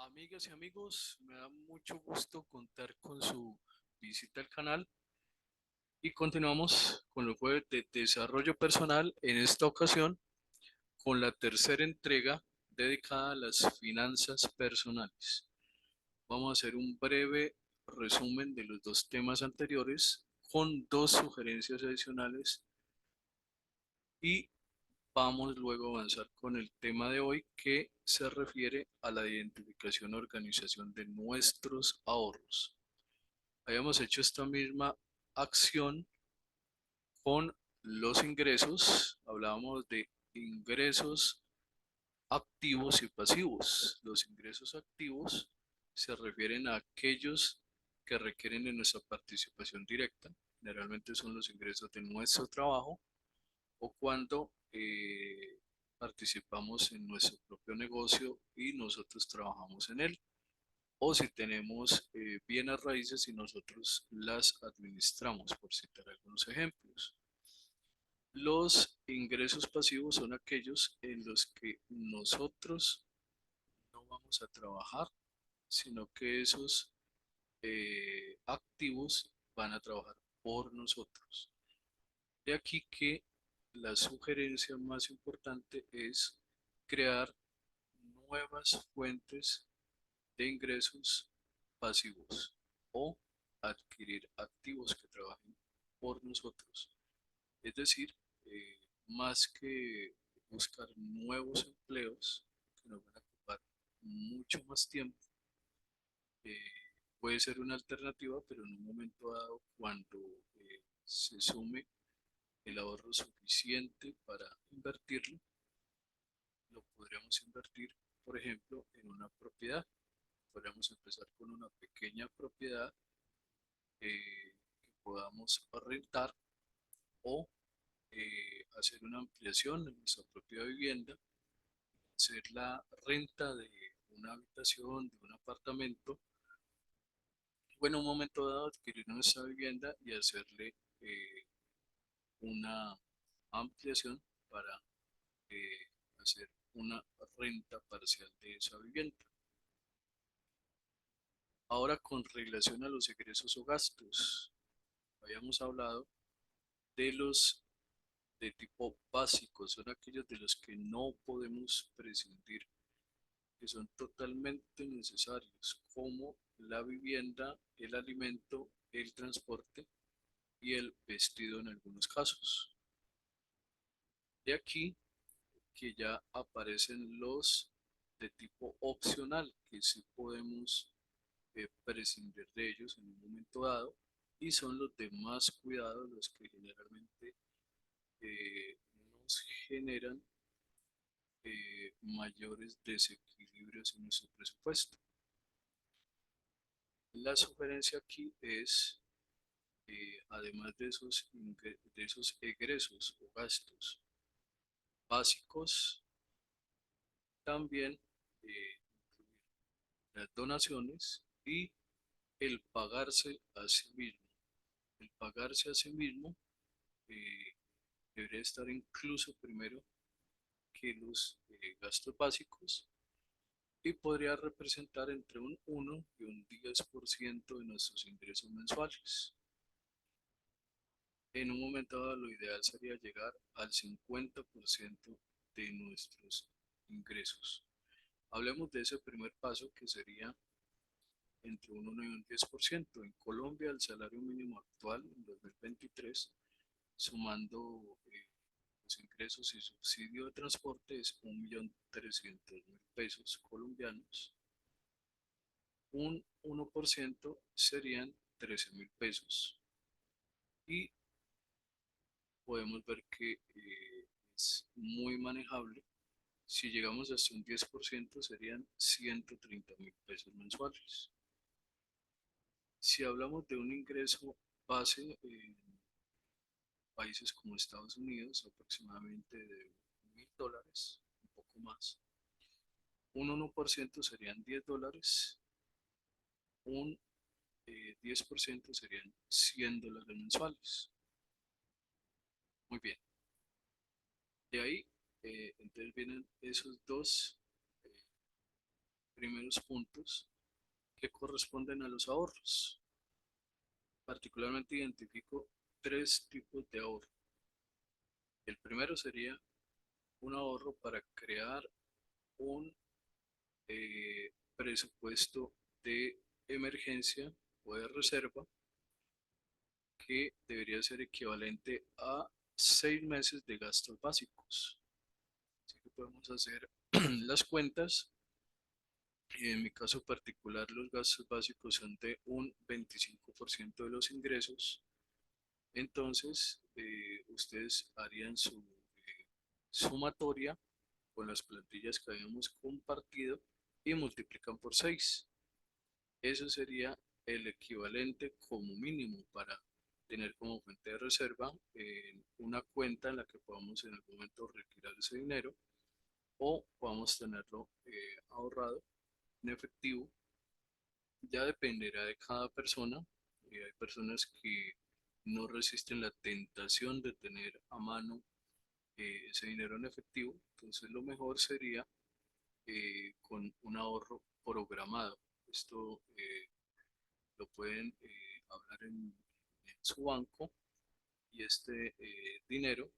Amigas y amigos, me da mucho gusto contar con su visita al canal y continuamos con los jueves de desarrollo personal, en esta ocasión con la tercera entrega dedicada a las finanzas personales. Vamos a hacer un breve resumen de los dos temas anteriores con dos sugerencias adicionales y vamos luego a avanzar con el tema de hoy que se refiere a la identificación y organización de nuestros ahorros. Habíamos hecho esta misma acción con los ingresos. Hablábamos de ingresos activos y pasivos. Los ingresos activos se refieren a aquellos que requieren de nuestra participación directa. Generalmente son los ingresos de nuestro trabajo o cuando participamos en nuestro propio negocio y nosotros trabajamos en él, o si tenemos bienes raíces y nosotros las administramos, por citar algunos ejemplos. Los ingresos pasivos son aquellos en los que nosotros no vamos a trabajar, sino que esos activos van a trabajar por nosotros. De aquí que la sugerencia más importante es crear nuevas fuentes de ingresos pasivos o adquirir activos que trabajen por nosotros. Es decir, más que buscar nuevos empleos que nos van a ocupar mucho más tiempo, eh, puede ser una alternativa, pero en un momento dado, cuando se sume el ahorro suficiente para invertirlo, lo podríamos invertir, por ejemplo, en una propiedad. Podríamos empezar con una pequeña propiedad que podamos rentar o hacer una ampliación en nuestra propia vivienda, hacer la renta de una habitación, de un apartamento, o en un momento dado adquirir nuestra vivienda y hacerle una ampliación para eh, hacer una renta parcial de esa vivienda. Ahora, con relación a los egresos o gastos, habíamos hablado de los de tipo básico, son aquellos de los que no podemos prescindir, que son totalmente necesarios, como la vivienda, el alimento, el transporte y el vestido en algunos casos. De aquí que ya aparecen los de tipo opcional, que sí podemos prescindir de ellos en un momento dado, y son los de más cuidado, los que generalmente nos generan mayores desequilibrios en nuestro presupuesto. La sugerencia aquí es, además de esos egresos o gastos básicos, también incluir las donaciones y el pagarse a sí mismo. El pagarse a sí mismo eh, debería estar incluso primero que los gastos básicos y podría representar entre un 1 y un 10% de nuestros ingresos mensuales. En un momento dado, lo ideal sería llegar al 50% de nuestros ingresos. Hablemos de ese primer paso que sería entre un 1 y un 10%. En Colombia, el salario mínimo actual en 2023, sumando los ingresos y subsidio de transporte, es 1.300.000 pesos colombianos. Un 1% serían 13.000 pesos. Y podemos ver que es muy manejable. Si llegamos hasta un 10% serían 130.000 pesos mensuales. Si hablamos de un ingreso base en países como Estados Unidos, aproximadamente de $1.000, un poco más, un 1% serían $10, un 10% serían $100 mensuales. Muy bien, de ahí entonces vienen esos dos primeros puntos que corresponden a los ahorros. Particularmente identifico tres tipos de ahorro. El primero sería un ahorro para crear un presupuesto de emergencia o de reserva que debería ser equivalente a 6 meses de gastos básicos. Así que podemos hacer las cuentas. En mi caso particular, los gastos básicos son de un 25% de los ingresos. Entonces, ustedes harían su sumatoria con las plantillas que habíamos compartido y multiplican por 6. Eso sería el equivalente como mínimo para tener como fuente de reserva una cuenta en la que podamos en algún momento retirar ese dinero o podamos tenerlo ahorrado en efectivo. Ya dependerá de cada persona. Hay personas que no resisten la tentación de tener a mano ese dinero en efectivo. Entonces lo mejor sería con un ahorro programado. Esto lo pueden hablar en su banco y este dinero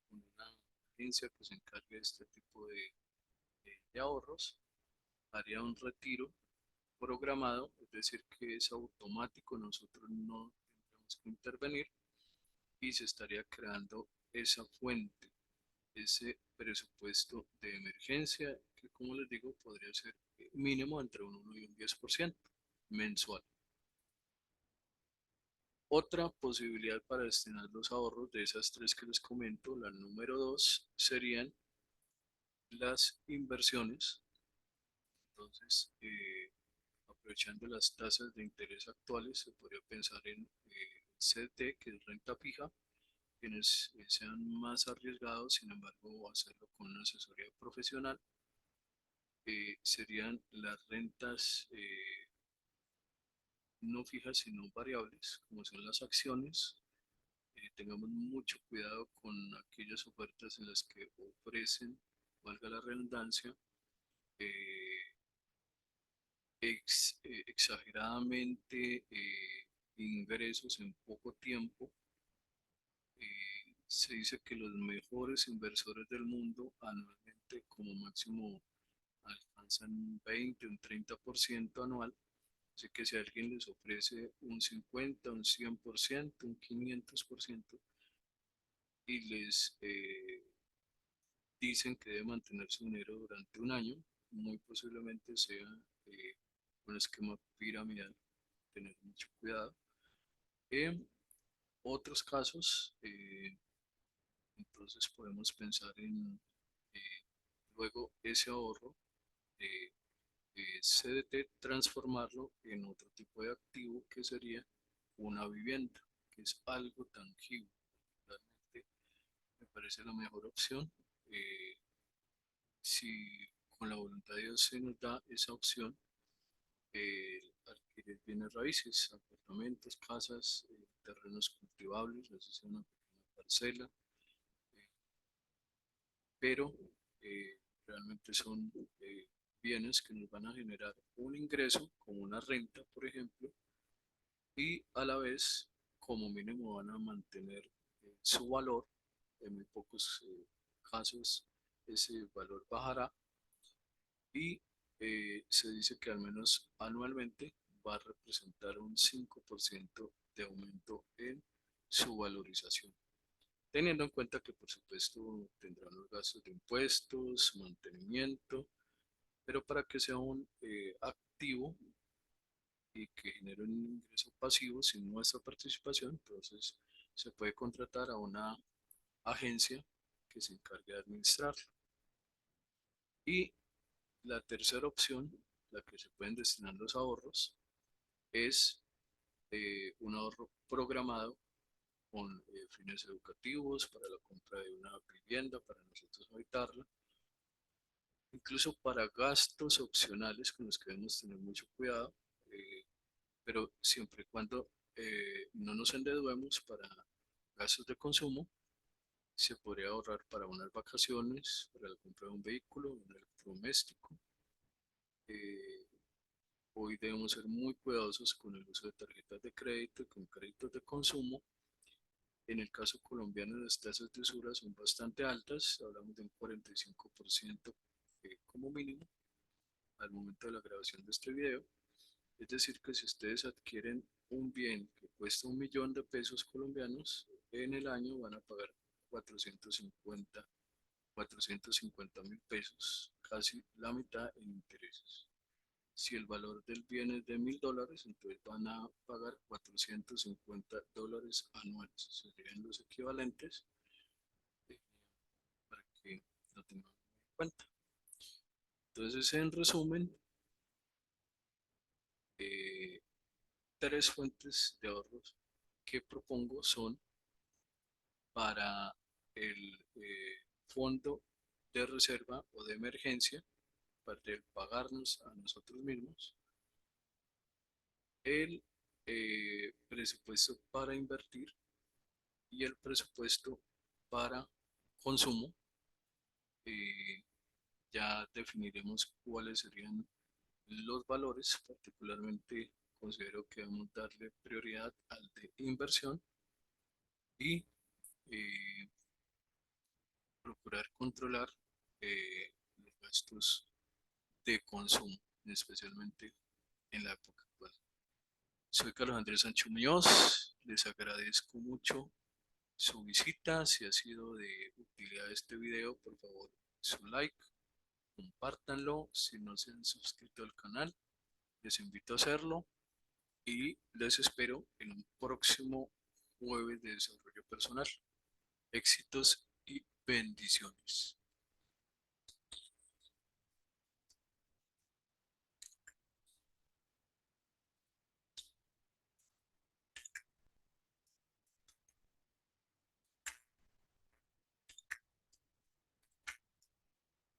con una agencia que se encargue de este tipo de ahorros haría un retiro programado, es decir, que es automático, nosotros no tendremos que intervenir y se estaría creando esa fuente, ese presupuesto de emergencia que, como les digo, podría ser mínimo entre un 1 y un 10% mensual. Otra posibilidad para destinar los ahorros de esas tres que les comento, la número dos, serían las inversiones. Entonces, aprovechando las tasas de interés actuales, se podría pensar en CDT, que es renta fija, quienes sean más arriesgados, sin embargo, hacerlo con una asesoría profesional, serían las rentas no fijas, sino variables, como son las acciones. Tengamos mucho cuidado con aquellas ofertas en las que ofrecen, valga la redundancia, eh, exageradamente ingresos en poco tiempo. Se dice que los mejores inversores del mundo anualmente como máximo alcanzan un 20, un 30% anual. Así que si alguien les ofrece un 50, un 100%, un 500% y les dicen que debe mantener su dinero durante un año, muy posiblemente sea un esquema piramidal. Tener mucho cuidado. En otros casos, entonces podemos pensar en eh, luego ese ahorro de CDT transformarlo en otro tipo de activo que sería una vivienda, que es algo tangible. Realmente me parece la mejor opción. Eh, si con la voluntad de Dios se nos da esa opción, adquirir bienes raíces, apartamentos, casas, terrenos cultivables, así sea una pequeña parcela, eh, pero realmente son bienes que nos van a generar un ingreso, como una renta, por ejemplo, y a la vez, como mínimo, van a mantener su valor. En muy pocos casos ese valor bajará y se dice que al menos anualmente va a representar un 5% de aumento en su valorización. Teniendo en cuenta que por supuesto tendrán los gastos de impuestos, mantenimiento, pero para que sea un activo y que genere un ingreso pasivo sin nuestra participación, entonces se puede contratar a una agencia que se encargue de administrarlo. Y la tercera opción, la que se pueden destinar los ahorros, es un ahorro programado con fines educativos, para la compra de una vivienda, para nosotros habitarla, incluso para gastos opcionales con los que debemos tener mucho cuidado, eh, pero siempre y cuando no nos endeudemos para gastos de consumo, se podría ahorrar para unas vacaciones, para la compra de un vehículo, un electrodoméstico. eh, hoy debemos ser muy cuidadosos con el uso de tarjetas de crédito y con créditos de consumo. En el caso colombiano, las tasas de usura son bastante altas, hablamos de un 45% como mínimo al momento de la grabación de este video. Es decir, que si ustedes adquieren un bien que cuesta 1.000.000 de pesos colombianos, en el año van a pagar 450.000 pesos, casi la mitad en intereses. Si el valor del bien es de $1.000, entonces van a pagar $450 anuales. Serían los equivalentes eh, para que lo tengan en cuenta. Entonces, en resumen, eh, tres fuentes de ahorros que propongo son para el fondo de reserva o de emergencia, para el pagarnos a nosotros mismos, el presupuesto para invertir y el presupuesto para consumo. Eh, ya definiremos cuáles serían los valores. Particularmente considero que debemos darle prioridad al de inversión y eh, procurar controlar los gastos de consumo, especialmente en la época actual. Soy Carlos Andrés Sancho Muñoz, les agradezco mucho su visita. Si ha sido de utilidad este video, por favor, su like, compártanlo. Si no se han suscrito al canal, les invito a hacerlo y les espero en un próximo jueves de desarrollo personal. Éxitos y bendiciones.